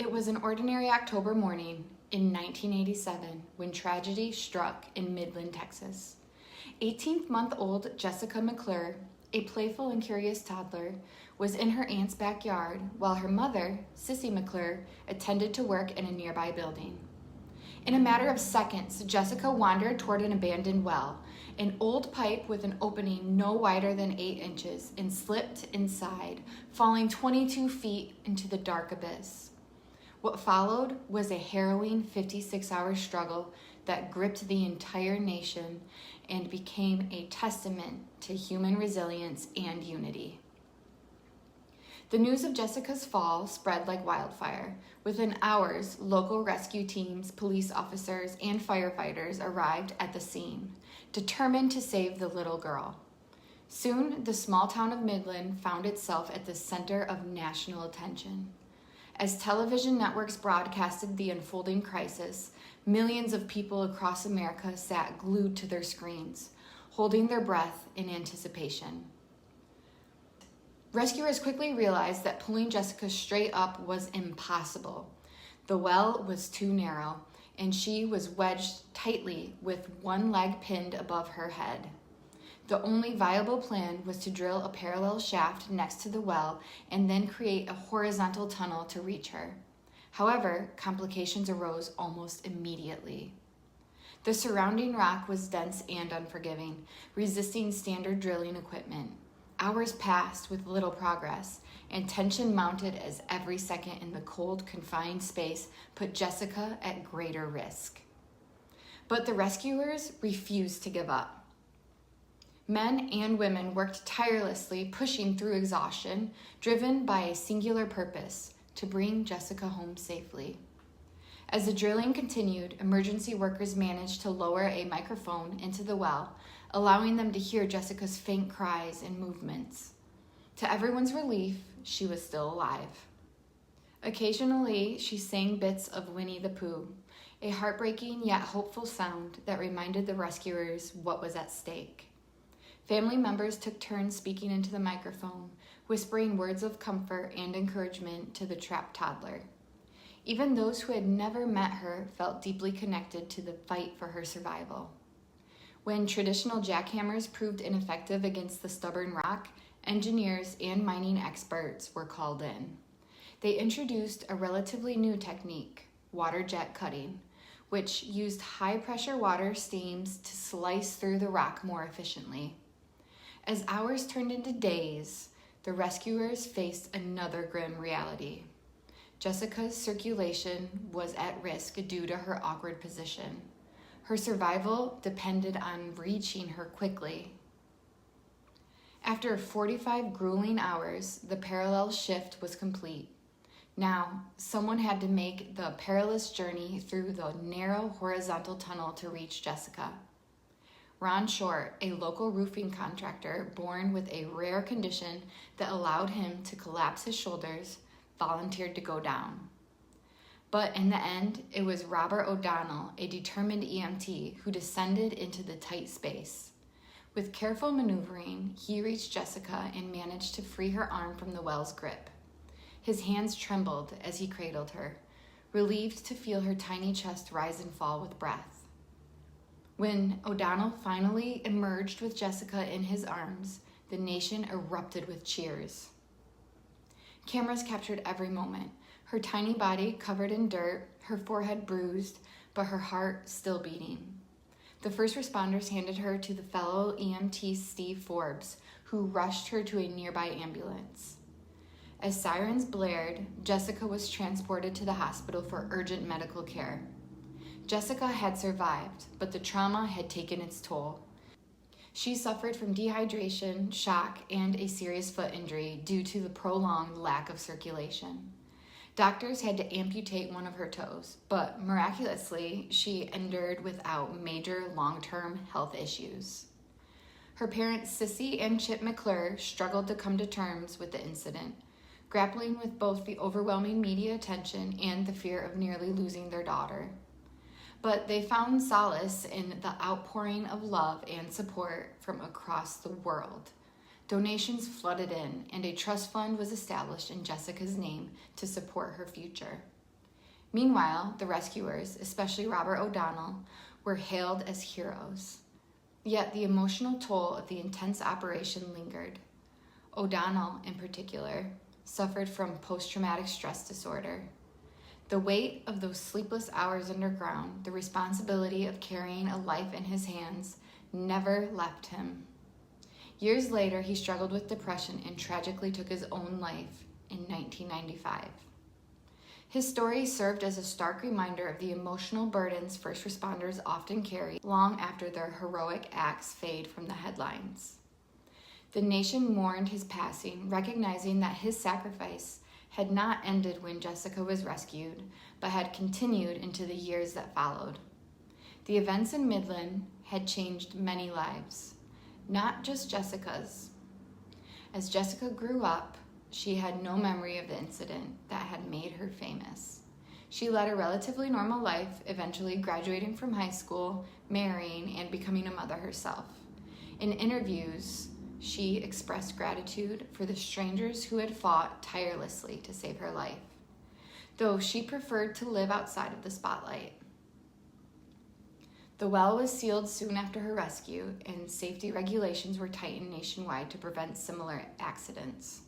It was an ordinary October morning in 1987 when tragedy struck in Midland, Texas. 18-month-old Jessica McClure, a playful and curious toddler, was in her aunt's backyard while her mother, Sissy McClure, attended to work in a nearby building. In a matter of seconds, Jessica wandered toward an abandoned well, an old pipe with an opening no wider than 8 inches, and slipped inside, falling 22 feet into the dark abyss. What followed was a harrowing 56-hour struggle that gripped the entire nation and became a testament to human resilience and unity. The news of Jessica's fall spread like wildfire. Within hours, local rescue teams, police officers, and firefighters arrived at the scene, determined to save the little girl. Soon, the small town of Midland found itself at the center of national attention. As television networks broadcasted the unfolding crisis, millions of people across America sat glued to their screens, holding their breath in anticipation. Rescuers quickly realized that pulling Jessica straight up was impossible. The well was too narrow, and she was wedged tightly with one leg pinned above her head. The only viable plan was to drill a parallel shaft next to the well and then create a horizontal tunnel to reach her. However, complications arose almost immediately. The surrounding rock was dense and unforgiving, resisting standard drilling equipment. Hours passed with little progress, and tension mounted as every second in the cold, confined space put Jessica at greater risk. But the rescuers refused to give up. Men and women worked tirelessly, pushing through exhaustion, driven by a singular purpose: to bring Jessica home safely. As the drilling continued, emergency workers managed to lower a microphone into the well, allowing them to hear Jessica's faint cries and movements. To everyone's relief, she was still alive. Occasionally, she sang bits of Winnie the Pooh, a heartbreaking yet hopeful sound that reminded the rescuers what was at stake. Family members took turns speaking into the microphone, whispering words of comfort and encouragement to the trapped toddler. Even those who had never met her felt deeply connected to the fight for her survival. When traditional jackhammers proved ineffective against the stubborn rock, engineers and mining experts were called in. They introduced a relatively new technique, water jet cutting, which used high-pressure water steams to slice through the rock more efficiently. As hours turned into days, the rescuers faced another grim reality. Jessica's circulation was at risk due to her awkward position. Her survival depended on reaching her quickly. After 45 grueling hours, the parallel shift was complete. Now, someone had to make the perilous journey through the narrow horizontal tunnel to reach Jessica. Ron Short, a local roofing contractor born with a rare condition that allowed him to collapse his shoulders, volunteered to go down. But in the end, it was Robert O'Donnell, a determined EMT, who descended into the tight space. With careful maneuvering, he reached Jessica and managed to free her arm from the well's grip. His hands trembled as he cradled her, relieved to feel her tiny chest rise and fall with breath. When O'Donnell finally emerged with Jessica in his arms, the nation erupted with cheers. Cameras captured every moment, her tiny body covered in dirt, her forehead bruised, but her heart still beating. The first responders handed her to the fellow EMT Steve Forbes, who rushed her to a nearby ambulance. As sirens blared, Jessica was transported to the hospital for urgent medical care. Jessica had survived, but the trauma had taken its toll. She suffered from dehydration, shock, and a serious foot injury due to the prolonged lack of circulation. Doctors had to amputate one of her toes, but miraculously, she endured without major long-term health issues. Her parents, Sissy and Chip McClure, struggled to come to terms with the incident, grappling with both the overwhelming media attention and the fear of nearly losing their daughter. But they found solace in the outpouring of love and support from across the world. Donations flooded in, and a trust fund was established in Jessica's name to support her future. Meanwhile, the rescuers, especially Robert O'Donnell, were hailed as heroes. Yet the emotional toll of the intense operation lingered. O'Donnell, in particular, suffered from post-traumatic stress disorder. The weight of those sleepless hours underground, the responsibility of carrying a life in his hands, never left him. Years later, he struggled with depression and tragically took his own life in 1995. His story served as a stark reminder of the emotional burdens first responders often carry long after their heroic acts fade from the headlines. The nation mourned his passing, recognizing that his sacrifice had not ended when Jessica was rescued, but had continued into the years that followed. The events in Midland had changed many lives, not just Jessica's. As Jessica grew up, she had no memory of the incident that had made her famous. She led a relatively normal life, eventually graduating from high school, marrying, and becoming a mother herself. In interviews, she expressed gratitude for the strangers who had fought tirelessly to save her life, though she preferred to live outside of the spotlight. The well was sealed soon after her rescue, and safety regulations were tightened nationwide to prevent similar accidents.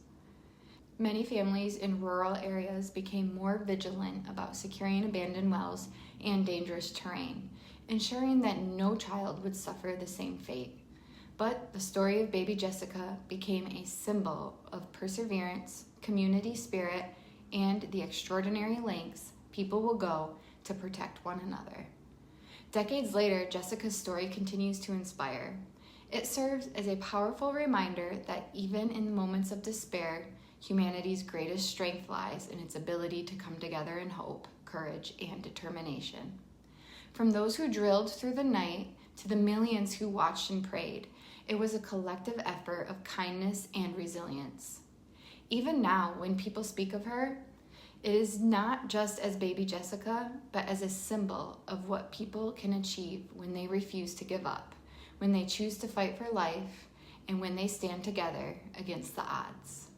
Many families in rural areas became more vigilant about securing abandoned wells and dangerous terrain, ensuring that no child would suffer the same fate. But the story of baby Jessica became a symbol of perseverance, community spirit, and the extraordinary lengths people will go to protect one another. Decades later, Jessica's story continues to inspire. It serves as a powerful reminder that even in moments of despair, humanity's greatest strength lies in its ability to come together in hope, courage, and determination. From those who drilled through the night to the millions who watched and prayed, it was a collective effort of kindness and resilience. Even now, when people speak of her, it is not just as baby Jessica, but as a symbol of what people can achieve when they refuse to give up, when they choose to fight for life, and when they stand together against the odds.